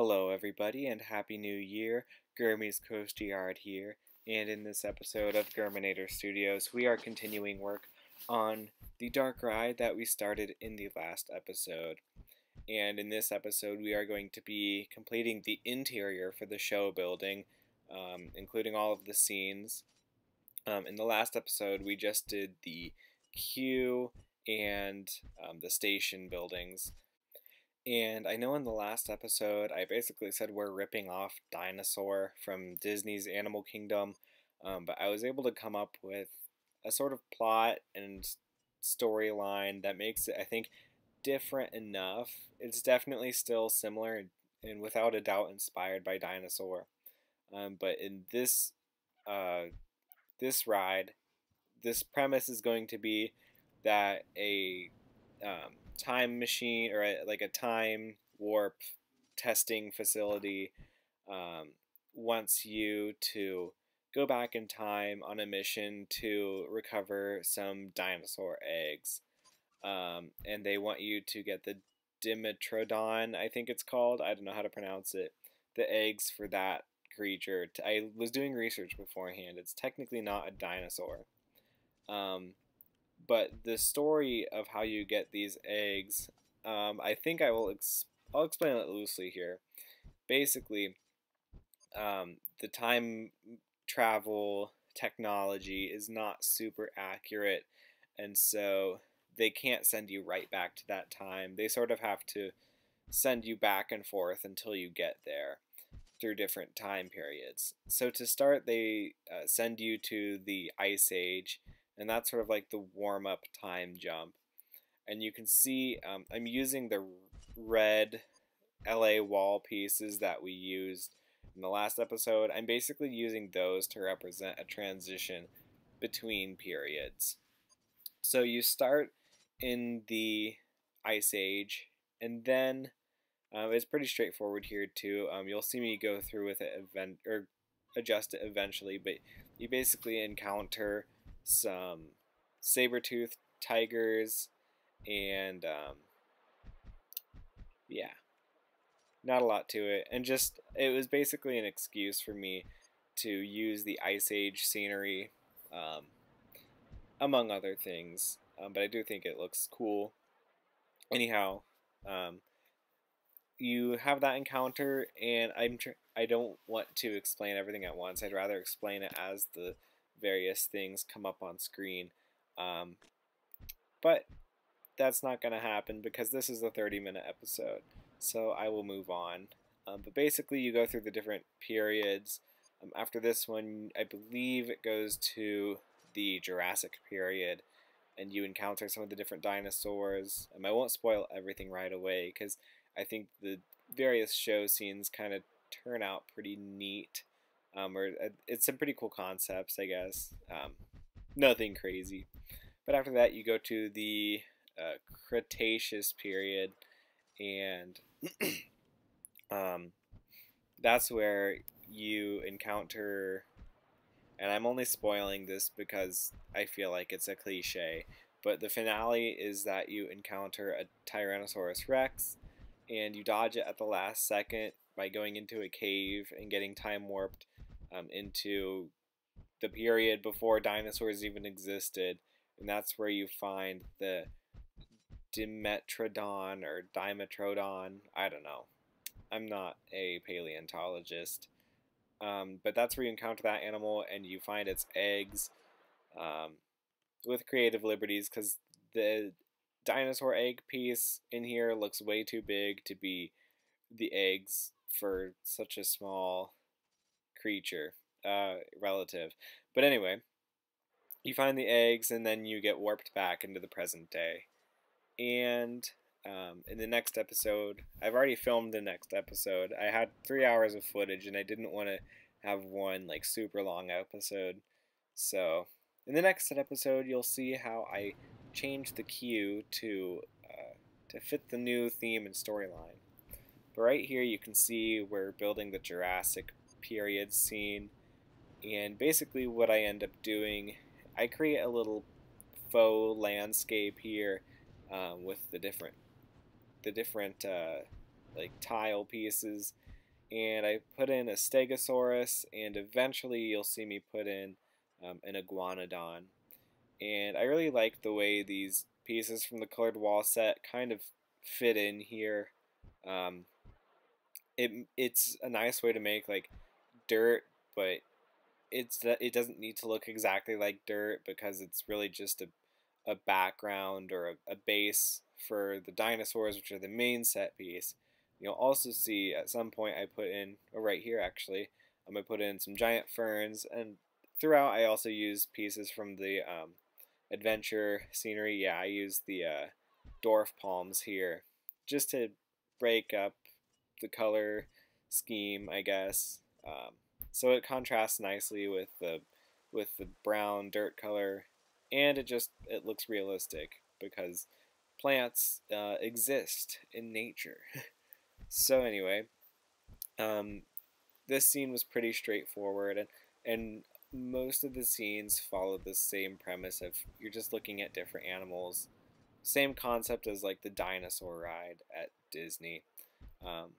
Hello everybody and Happy New Year. Gurmy's Coasty Yard here, and in this episode of Germanator Studios we are continuing work on the dark ride that we started in the last episode. And in this episode we are going to be completing the interior for the show building, including all of the scenes. In the last episode we just did the queue and the station buildings. And I know in the last episode I basically said we're ripping off Dinosaur from Disney's Animal Kingdom, but I was able to come up with a sort of plot and storyline that makes it, I think, different enough. It's definitely still similar and without a doubt inspired by Dinosaur. But in this ride, this premise is going to be that a time machine or like a time warp testing facility wants you to go back in time on a mission to recover some dinosaur eggs. And they want you to get the Dimetrodon, I think it's called. I don't know how to pronounce it. The eggs for that creature. I was doing research beforehand. It's technically not a dinosaur. But the story of how you get these eggs, I think I'll explain it loosely here. Basically, the time travel technology is not super accurate, and so they can't send you right back to that time. They sort of have to send you back and forth until you get there through different time periods. So to start, they send you to the Ice Age, and that's sort of like the warm-up time jump. And you can see I'm using the red LA wall pieces that we used in the last episode. I'm basically using those to represent a transition between periods. So you start in the Ice Age, and then it's pretty straightforward here too. You'll see me go through with it adjust it eventually, but you basically encounter some saber-toothed tigers and yeah, not a lot to it, and just it was basically an excuse for me to use the Ice Age scenery, among other things, but I do think it looks cool. Anyhow, you have that encounter, and I don't want to explain everything at once. I'd rather explain it as the various things come up on screen. But that's not going to happen because this is a 30-minute episode, so I will move on. But basically you go through the different periods. After this one, I believe it goes to the Jurassic period, and you encounter some of the different dinosaurs. I won't spoil everything right away because I think the various show scenes kind of turn out pretty neat. It's some pretty cool concepts, I guess. Nothing crazy. But after that, you go to the Cretaceous period, and that's where you encounter, and I'm only spoiling this because I feel like it's a cliche, but the finale is that you encounter a Tyrannosaurus Rex, and you dodge it at the last second by going into a cave and getting time warped into the period before dinosaurs even existed, and that's where you find the Dimetrodon or Dimetrodon. I don't know. I'm not a paleontologist, but that's where you encounter that animal and you find its eggs, with creative liberties because the dinosaur egg piece in here looks way too big to be the eggs for such a small creature relative. But anyway, you find the eggs and then you get warped back into the present day. And in the next episode, I've already filmed the next episode. I had 3 hours of footage and I didn't want to have one like super long episode. So in the next episode, you'll see how I changed the queue to fit the new theme and storyline. But right here you can see we're building the Jurassic period scene, and basically what I end up doing, I create a little faux landscape here with the different like tile pieces, and I put in a Stegosaurus, and eventually you'll see me put in an Iguanodon. And I really like the way these pieces from the colored wall set kind of fit in here. Um, it's a nice way to make like dirt, but it doesn't need to look exactly like dirt because it's really just a background or a base for the dinosaurs, which are the main set piece. You'll also see at some point I put in, or right here actually, I'm going to put in some giant ferns, and throughout I also use pieces from the adventure scenery. Yeah, I use the dwarf palms here just to break up the color scheme, I guess. So it contrasts nicely with the brown dirt color, and it looks realistic because plants exist in nature. So anyway, um, this scene was pretty straightforward, and most of the scenes follow the same premise of you're just looking at different animals. Same concept as like the dinosaur ride at Disney. Um,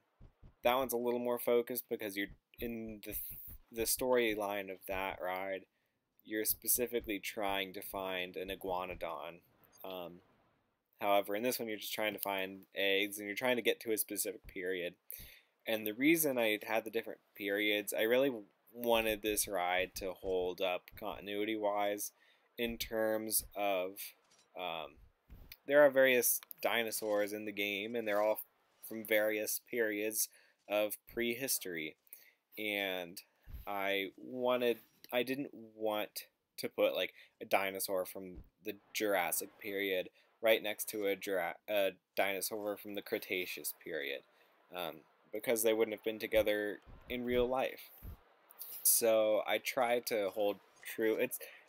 that one's a little more focused because you're in the storyline of that ride. You're specifically trying to find an iguanodon. Um, However, in this one, you're just trying to find eggs, and you're trying to get to a specific period. And the reason I had the different periods, I really wanted this ride to hold up continuity wise in terms of there are various dinosaurs in the game, and they're all from various periods of prehistory. And I wanted, I didn't want to put like a dinosaur from the Jurassic period right next to a dinosaur from the Cretaceous period, um, because they wouldn't have been together in real life. So I tried to hold true.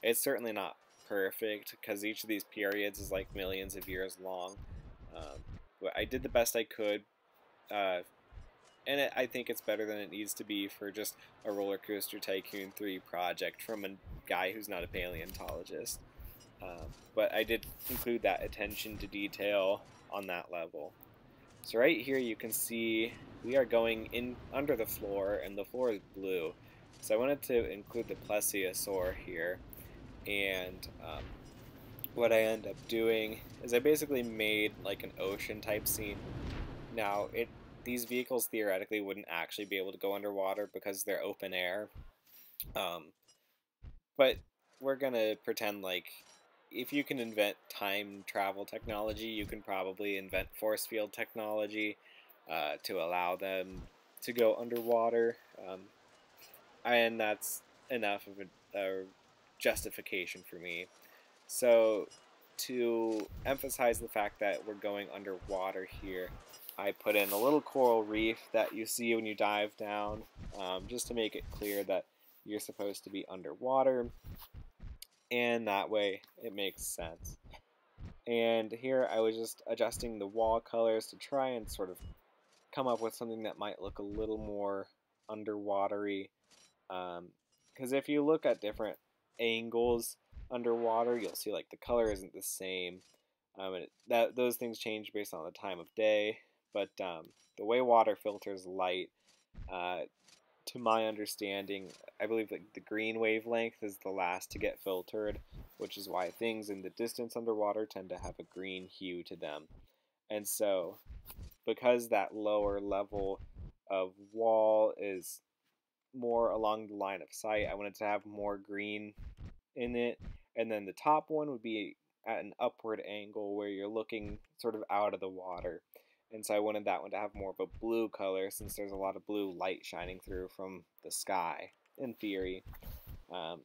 It's certainly not perfect because each of these periods is like millions of years long. Um, but I did the best I could, uh, and I think it's better than it needs to be for just a Rollercoaster Tycoon 3 project from a guy who's not a paleontologist. But I did include that attention to detail on that level. So right here you can see we are going in under the floor, and the floor is blue. So I wanted to include the plesiosaur here, and what I end up doing is I basically made like an ocean type scene. Now these vehicles theoretically wouldn't actually be able to go underwater because they're open air, um, but we're gonna pretend like if you can invent time travel technology, you can probably invent force field technology to allow them to go underwater, and that's enough of a justification for me. So, to emphasize the fact that we're going underwater here, I put in a little coral reef that you see when you dive down, just to make it clear that you're supposed to be underwater, and that way it makes sense. And here I was just adjusting the wall colors to try and sort of come up with something that might look a little more underwatery. Because if you look at different angles underwater, you'll see like the color isn't the same. And those things change based on the time of day. But the way water filters light, uh, to my understanding, I believe like the green wavelength is the last to get filtered, which is why things in the distance underwater tend to have a green hue to them. And so, because that lower level of wall is more along the line of sight, I wanted to have more green in it. And then the top one would be at an upward angle where you're looking sort of out of the water. And so I wanted that one to have more of a blue color since there's a lot of blue light shining through from the sky, in theory. Um,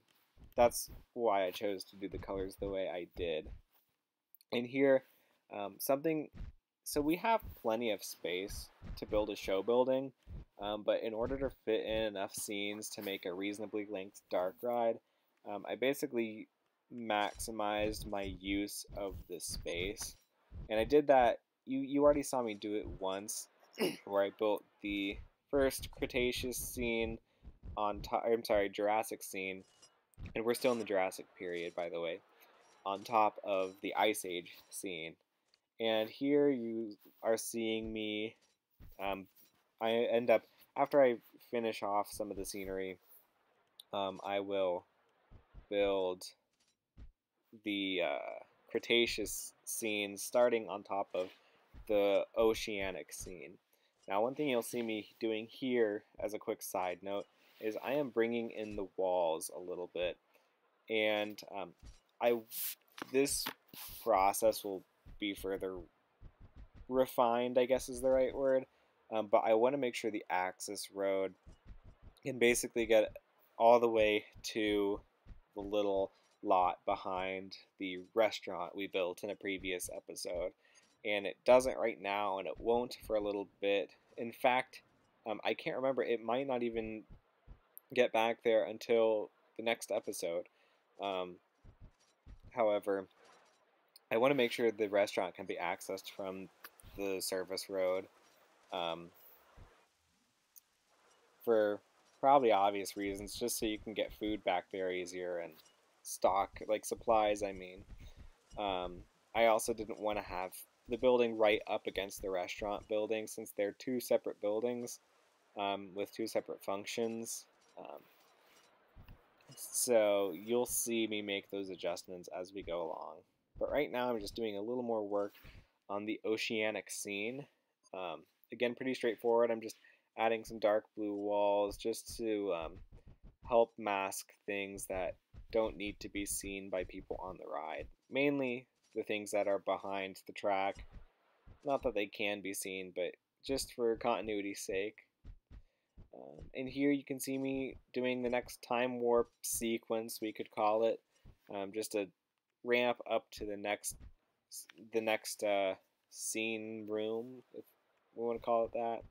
that's why I chose to do the colors the way I did. And here, something, so we have plenty of space to build a show building, but in order to fit in enough scenes to make a reasonably length dark ride, I basically maximized my use of the space. And I did that, you already saw me do it once, where I built the first Cretaceous scene on top, I'm sorry, Jurassic scene, and we're still in the Jurassic period, by the way, on top of the Ice Age scene. And here you are seeing me, um, I end up after I finish off some of the scenery, I will build the Cretaceous scene starting on top of the oceanic scene. Now, one thing you'll see me doing here as a quick side note is I am bringing in the walls a little bit, and I this process will be further refined, I guess is the right word, but I want to make sure the access road can basically get all the way to the little lot behind the restaurant we built in a previous episode. And it doesn't right now, and it won't for a little bit. In fact, I can't remember, it might not even get back there until the next episode. Um, However, I want to make sure the restaurant can be accessed from the service road, um, for probably obvious reasons, just so you can get food back there easier and stock, like supplies, I mean. I also didn't want to have the building right up against the restaurant building, since they're two separate buildings, with two separate functions. So you'll see me make those adjustments as we go along. But right now I'm just doing a little more work on the oceanic scene. Again, pretty straightforward. I'm just adding some dark blue walls just to help mask things that don't need to be seen by people on the ride. Mainly the things that are behind the track. Not that they can be seen, but just for continuity's sake. And here you can see me doing the next time warp sequence, we could call it, just to ramp up to the next scene room, if we want to call it that.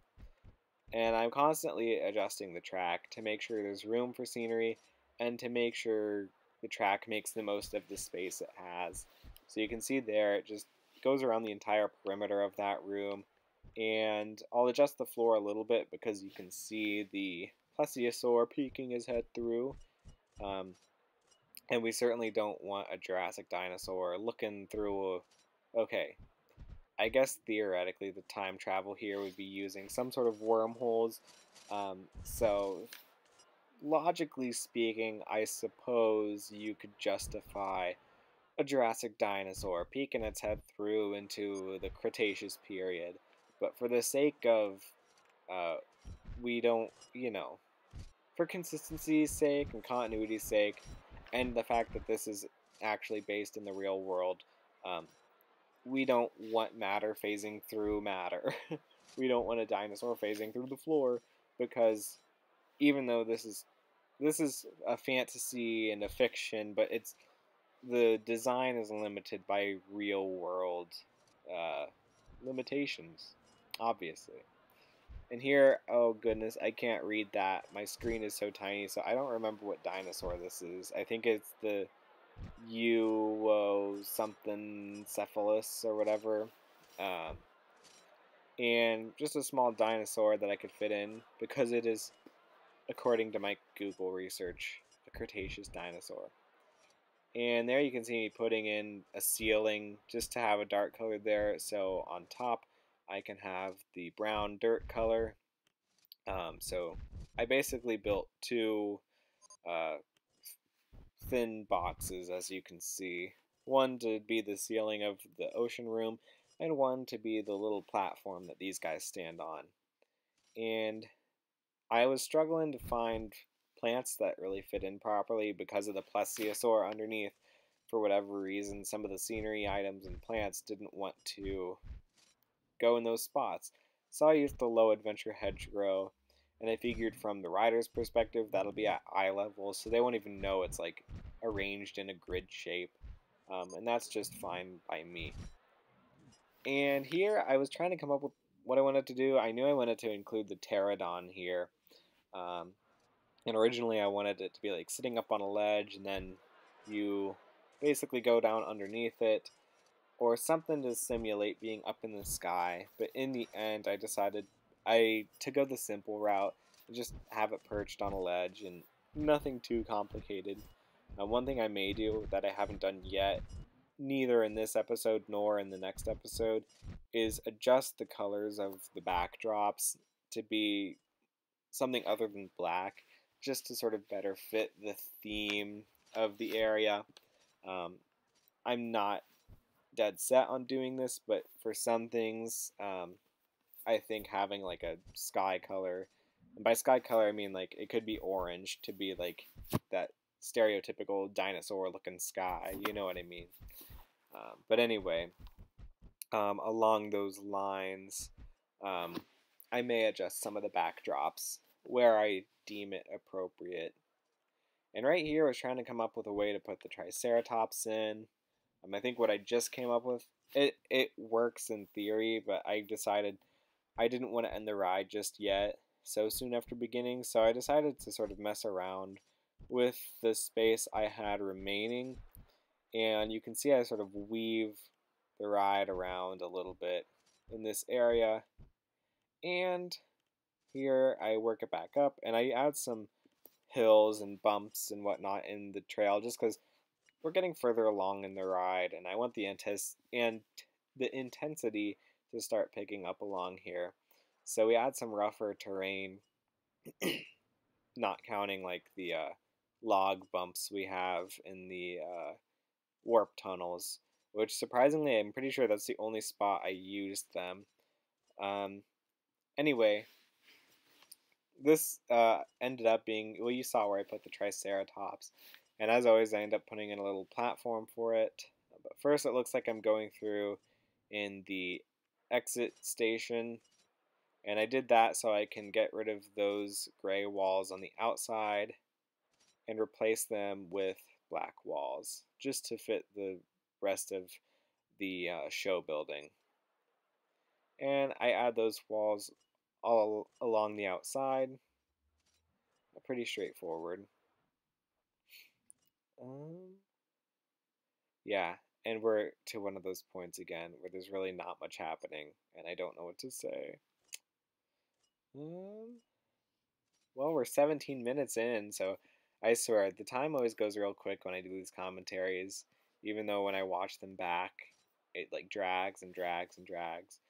And I'm constantly adjusting the track to make sure there's room for scenery and to make sure the track makes the most of the space it has. So you can see there, it just goes around the entire perimeter of that room. And I'll adjust the floor a little bit because you can see the plesiosaur peeking his head through. And we certainly don't want a Jurassic dinosaur looking through okay, I guess theoretically the time travel here would be using some sort of wormholes. So logically speaking, I suppose you could justify a Jurassic dinosaur peeking its head through into the Cretaceous period. But for the sake of, we don't, for consistency's sake and continuity's sake, and the fact that this is actually based in the real world, we don't want matter phasing through matter. We don't want a dinosaur phasing through the floor, because even though this is a fantasy and a fiction, but the design is limited by real world limitations, obviously. And here, oh goodness, I can't read that. My screen is so tiny, so I don't remember what dinosaur this is. I think it's the something cephalus or whatever. Um, and just a small dinosaur that I could fit in, because it is, according to my Google research, a Cretaceous dinosaur. And there you can see me putting in a ceiling just to have a dark color there, so on top I can have the brown dirt color. So I basically built two uh, thin boxes, as you can see. One to be the ceiling of the ocean room, and one to be the little platform that these guys stand on. And I was struggling to find plants that really fit in properly because of the plesiosaur underneath. For whatever reason, some of the scenery items and plants didn't want to go in those spots. So I used the low adventure hedgerow, and I figured from the rider's perspective that'll be at eye level, so they won't even know it's like arranged in a grid shape. And that's just fine by me. And here I was trying to come up with what I wanted to do. I knew I wanted to include the pterodon here. Um, and originally I wanted it to be like sitting up on a ledge, and then you basically go down underneath it, or something to simulate being up in the sky. But in the end, I decided to go the simple route and just have it perched on a ledge, and nothing too complicated. One thing I may do that I haven't done yet, neither in this episode nor in the next episode, is adjust the colors of the backdrops to be something other than black, just to sort of better fit the theme of the area. Um, I'm not dead set on doing this, but for some things, I think having like a sky color, and by sky color I mean like it could be orange to be like that stereotypical dinosaur looking sky, you know what I mean. But anyway, along those lines, um, I may adjust some of the backdrops where I deem it appropriate. And right here I was trying to come up with a way to put the Triceratops in. I think what I just came up with, it works in theory, but I decided I didn't want to end the ride just yet, so soon after beginning, so I decided to sort of mess around with the space I had remaining, and you can see I sort of weave the ride around a little bit in this area, and here I work it back up, and I add some hills and bumps and whatnot in the trail just because we're getting further along in the ride, and I want the intensity to start picking up along here. So we add some rougher terrain, not counting like the log bumps we have in the warp tunnels, which surprisingly I'm pretty sure that's the only spot I used them. Um, anyway, this ended up being, well, you saw where I put the Triceratops, and as always I end up putting in a little platform for it. But first it looks like I'm going through in the exit station, and I did that so I can get rid of those gray walls on the outside and replace them with black walls just to fit the rest of the show building. And I add those walls all along the outside. Pretty straightforward. Um, yeah, and we're to one of those points again where there's really not much happening, and I don't know what to say. Um, well, we're 17 minutes in, so I swear the time always goes real quick when I do these commentaries, even though when I watch them back, it like drags and drags and drags.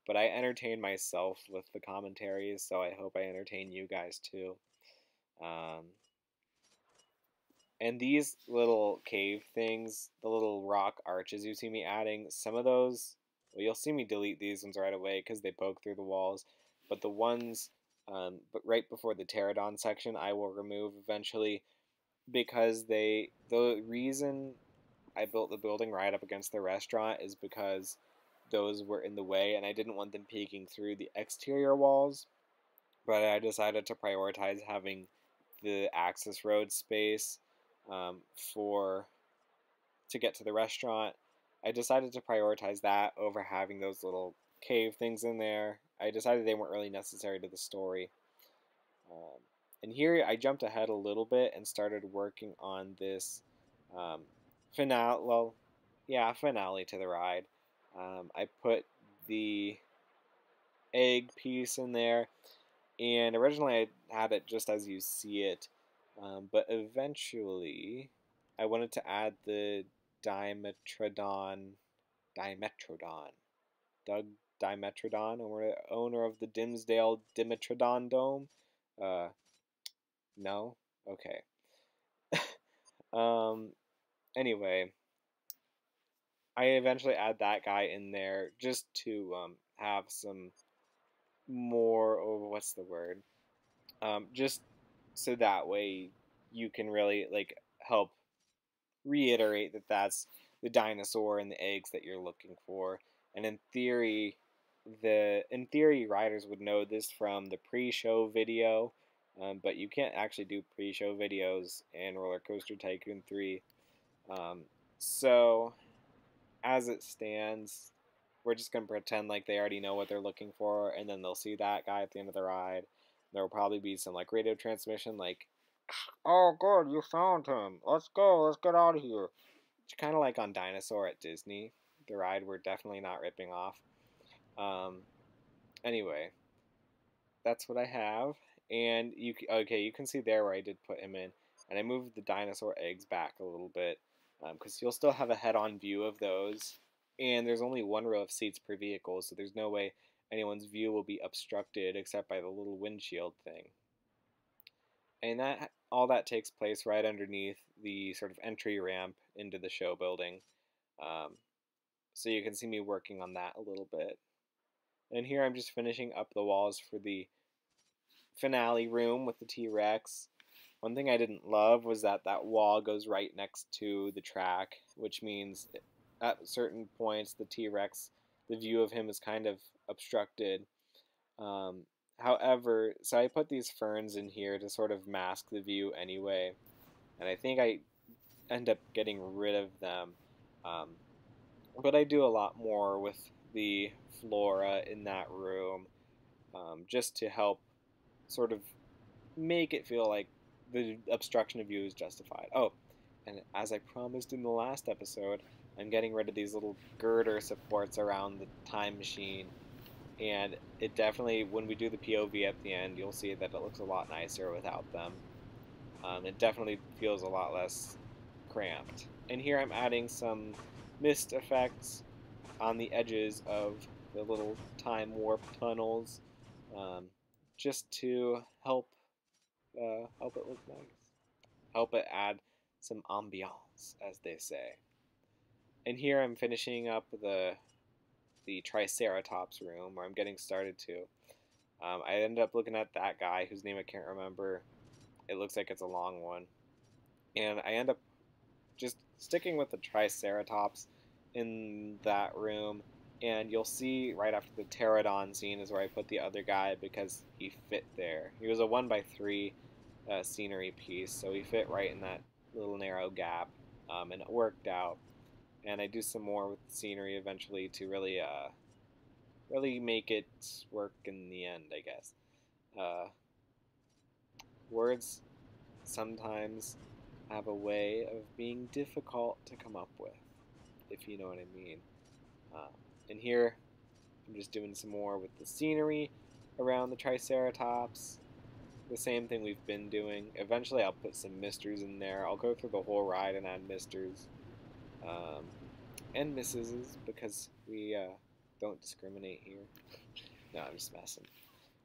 But I entertain myself with the commentaries, so I hope I entertain you guys too. Um, And these little cave things, the little rock arches you see me adding, some of those, well, you'll see me delete these ones right away because they poke through the walls. But the ones, but right before the pterodon section, I will remove eventually because the reason I built the building right up against the restaurant is because those were in the way and I didn't want them peeking through the exterior walls. But I decided to prioritize having the access road space for to get to the restaurant. I decided to prioritize that over having those little cave things in there. I decided they weren't really necessary to the story. Um, and here I jumped ahead a little bit and started working on this um, finale. Well, yeah, finale to the ride. I put the egg piece in there, and originally I had it just as you see it, but eventually I wanted to add the Dimetrodon, Dimetrodon, Doug Dimetrodon, owner of the Dimsdale Dimetrodon Dome. Uh, no, okay. Um, anyway, I eventually add that guy in there just to have some more. Oh, what's the word? Just so that way you can really like help reiterate that that's the dinosaur and the eggs that you're looking for. And in theory, riders would know this from the pre-show video, but you can't actually do pre-show videos in Rollercoaster Tycoon 3. Um, so as it stands, we're just gonna pretend like they already know what they're looking for, and then they'll see that guy at the end of the ride. There will probably be some like radio transmission, like, "Oh, good, you found him. Let's go. Let's get out of here." It's kind of like on Dinosaur at Disney, the ride we're definitely not ripping off. Um, anyway, that's what I have, and you can see there where I did put him in, and I moved the dinosaur eggs back a little bit because you'll still have a head-on view of those, and there's only one row of seats per vehicle, so there's no way anyone's view will be obstructed except by the little windshield thing. And that all that takes place right underneath the sort of entry ramp into the show building. Um, so you can see me working on that a little bit. And here I'm just finishing up the walls for the finale room with the T-Rex. One thing I didn't love was that that wall goes right next to the track, which means at certain points the T-Rex, the view of him is kind of obstructed. Um, However, so I put these ferns in here to sort of mask the view anyway, and I think I end up getting rid of them. Um, but I do a lot more with the flora in that room, just to help sort of make it feel like the obstruction of view is justified. Oh, and as I promised in the last episode, I'm getting rid of these little girder supports around the time machine. And it definitely, when we do the POV at the end, you'll see that it looks a lot nicer without them. It definitely feels a lot less cramped. And here I'm adding some mist effects on the edges of the little time warp tunnels, um, just to help it look nice, help it add some ambiance, as they say. And here I'm finishing up the Triceratops room, where I'm getting started to. I ended up looking at that guy whose name I can't remember. It looks like it's a long one, and I end up just sticking with the Triceratops in that room. And you'll see right after the pterodon scene is where I put the other guy because he fit there. He was a 1x3 scenery piece, so he fit right in that little narrow gap, and it worked out. And I do some more with the scenery eventually to really make it work in the end, I guess. Uh, Words sometimes have a way of being difficult to come up with, if you know what I mean. Uh, and here, I'm just doing some more with the scenery around the Triceratops. The same thing we've been doing. Eventually, I'll put some misters in there. I'll go through the whole ride and add misters. And misses, because we don't discriminate here. No, I'm just messing.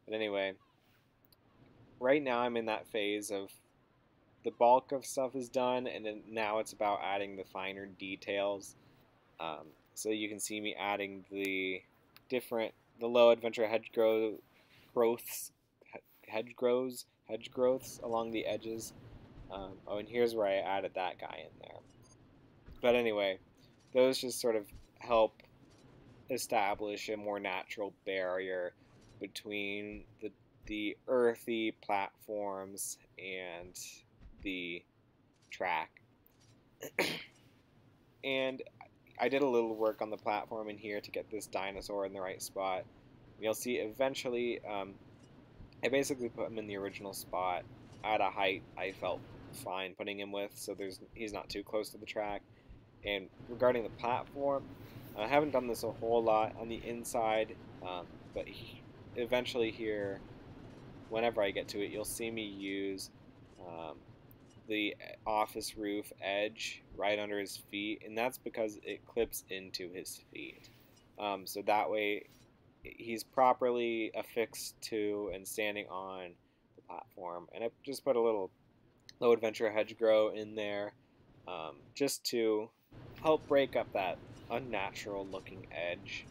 But anyway, right now I'm in that phase of the bulk of stuff is done, and then now it's about adding the finer details. So you can see me adding the low adventure hedge growths along the edges. Oh, and here's where I added that guy in there. But anyway, those just sort of help establish a more natural barrier between the earthy platforms and the track. And I did a little work on the platform in here to get this dinosaur in the right spot. You'll see eventually, I basically put him in the original spot at a height I felt fine putting him with, so he's not too close to the track. And regarding the platform, I haven't done this a whole lot on the inside, but eventually here, whenever I get to it, you'll see me use the office roof edge right under his feet, and that's because it clips into his feet. So that way he's properly affixed to and standing on the platform. And I just put a little low adventure hedgerow in there, just to help break up that unnatural looking edge.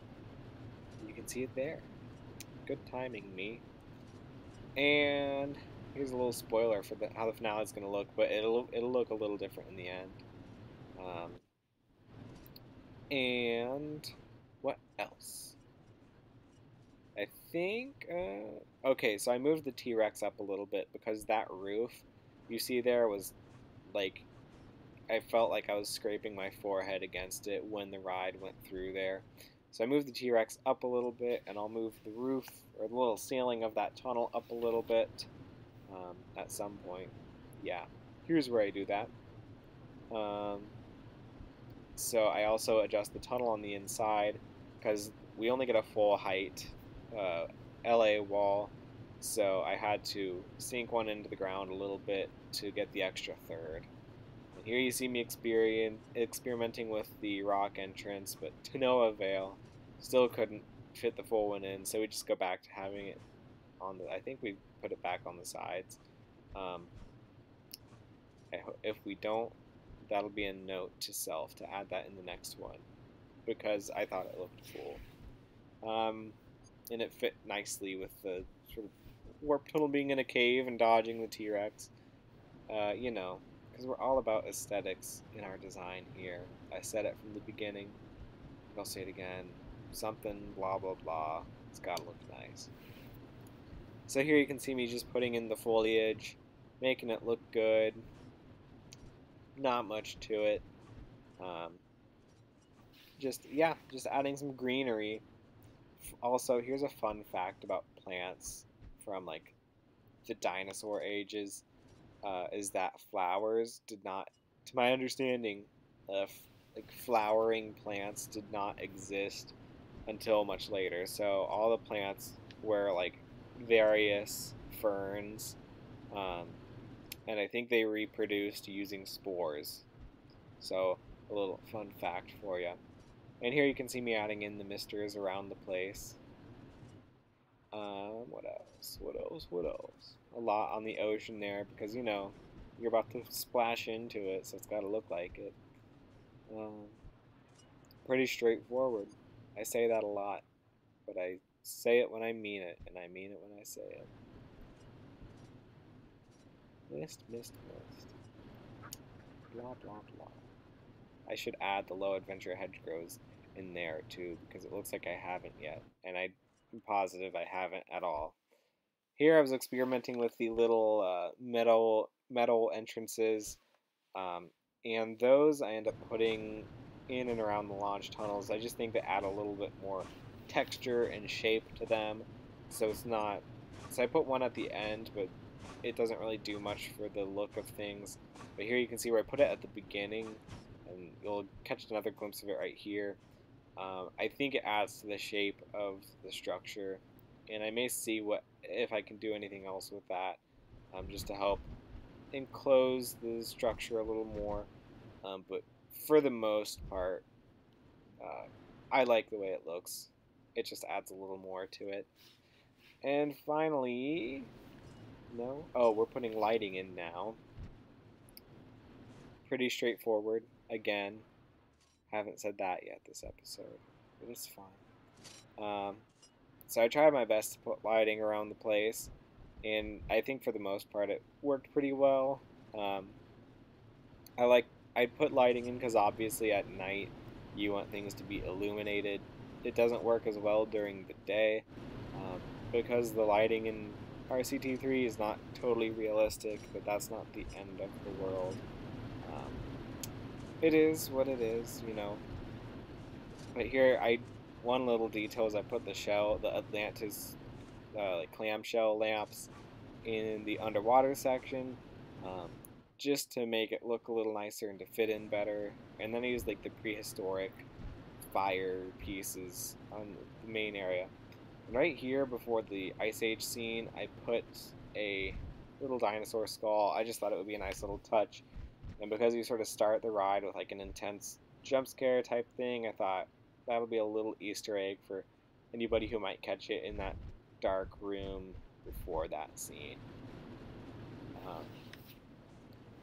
You can see it there. Good timing, me. And here's a little spoiler for how the finale is going to look, but it'll look a little different in the end. And what else? I think, okay, so I moved the T-Rex up a little bit because that roof you see there was like, I felt like I was scraping my forehead against it when the ride went through there. So I moved the T-Rex up a little bit, and I'll move the roof, or the little ceiling of that tunnel up a little bit at some point. Yeah, here's where I do that. So I also adjust the tunnel on the inside, because we only get a full height LA wall, so I had to sink one into the ground a little bit to get the extra third. And here you see me experimenting with the rock entrance, but to no avail. Still couldn't fit the full one in, so we just go back to having it on the, I think we put it back on the sides. Um, if we don't, that'll be a note to self to add that in the next one, because I thought it looked cool. And it fit nicely with the sort of warp tunnel being in a cave and dodging the T-Rex. You know, because we're all about aesthetics in our design here. I said it from the beginning, and I'll say it again. Something, blah, blah, blah. It's gotta look nice. So here you can see me just putting in the foliage, making it look good. Not much to it. Um, just adding some greenery. Also, here's a fun fact about plants from like the dinosaur ages. Is that flowers did not, to my understanding, like flowering plants did not exist until much later. So all the plants were like various ferns, um, and I think they reproduced using spores. So a little fun fact for you. And here you can see me adding in the misters around the place. What else? What else? What else? A lot on the ocean there because, you know, you're about to splash into it, so it's got to look like it. Um, Pretty straightforward. I say that a lot, but I say it when I mean it, and I mean it when I say it. Mist, mist, mist. Blah, blah, blah. I should add the low adventure hedgerows in there too, because it looks like I haven't yet, and I'm positive I haven't at all. Here I was experimenting with the little metal entrances, um, and those I end up putting in and around the launch tunnels. I just think they add a little bit more texture and shape to them, so it's not. So I put one at the end, but it doesn't really do much for the look of things. But here you can see where I put it at the beginning, and you'll catch another glimpse of it right here. I think it adds to the shape of the structure, and I may see what if I can do anything else with that, just to help enclose the structure a little more. But for the most part, uh, I like the way it looks. It just adds a little more to it. And finally, no, oh, we're putting lighting in now. Pretty straightforward. Again, haven't said that yet this episode, but it's fine. So I tried my best to put lighting around the place, and I think for the most part it worked pretty well. Um, I put lighting in because obviously at night you want things to be illuminated. It doesn't work as well during the day um, because the lighting in RCT3 is not totally realistic, but that's not the end of the world. Um, it is what it is, you know. But here, one little detail is I put the Atlantis like clamshell lamps in the underwater section, um, just to make it look a little nicer and to fit in better. And then I used like the prehistoric fire pieces on the main area. And right here, before the Ice Age scene, I put a little dinosaur skull. I just thought it would be a nice little touch. And because you sort of start the ride with like an intense jump scare type thing, I thought that'll be a little Easter egg for anybody who might catch it in that dark room before that scene. Um,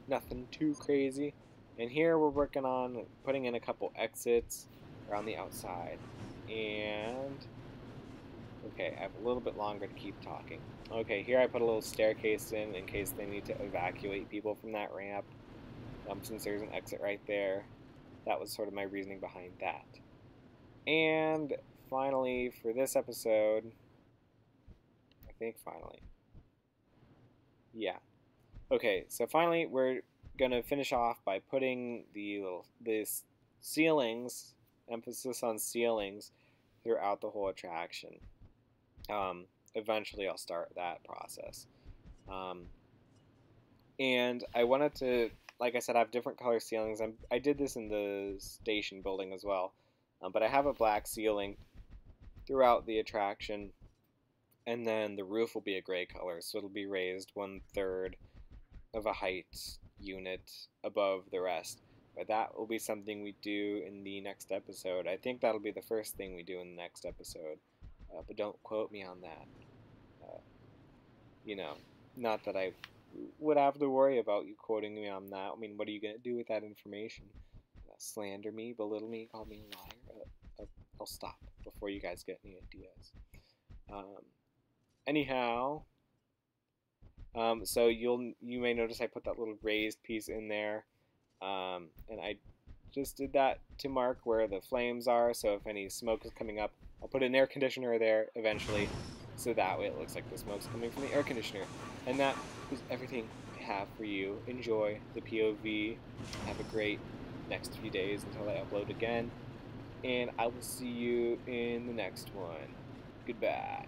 Nothing too crazy. And here we're working on putting in a couple exits around the outside. And okay, I have a little bit longer to keep talking. Okay, here I put a little staircase in case they need to evacuate people from that ramp. Since there's an exit right there. That was sort of my reasoning behind that. And finally, for this episode, I think finally, yeah. Okay, so finally, we're gonna finish off by putting this ceilings, emphasis on ceilings, throughout the whole attraction. Eventually, I'll start that process. Um, and I wanted to, like I said, I have different color ceilings. I did this in the station building as well, but I have a black ceiling throughout the attraction, and then the roof will be a gray color, so it'll be raised 1/3 of a height unit above the rest. But that will be something we do in the next episode. I think that'll be the first thing we do in the next episode. but don't quote me on that. Uh, you know, not that I would have to worry about you quoting me on that. I mean, what are you gonna do with that information? Slander me, belittle me, call me a liar? I'll stop before you guys get any ideas. Um, anyhow, so you may notice I put that little raised piece in there, and I just did that to mark where the flames are. So if any smoke is coming up, I'll put an air conditioner there eventually, so that way it looks like the smoke's coming from the air conditioner. And that is everything I have for you. Enjoy the POV. Have a great next 3 days until I upload again, and I will see you in the next one. Goodbye.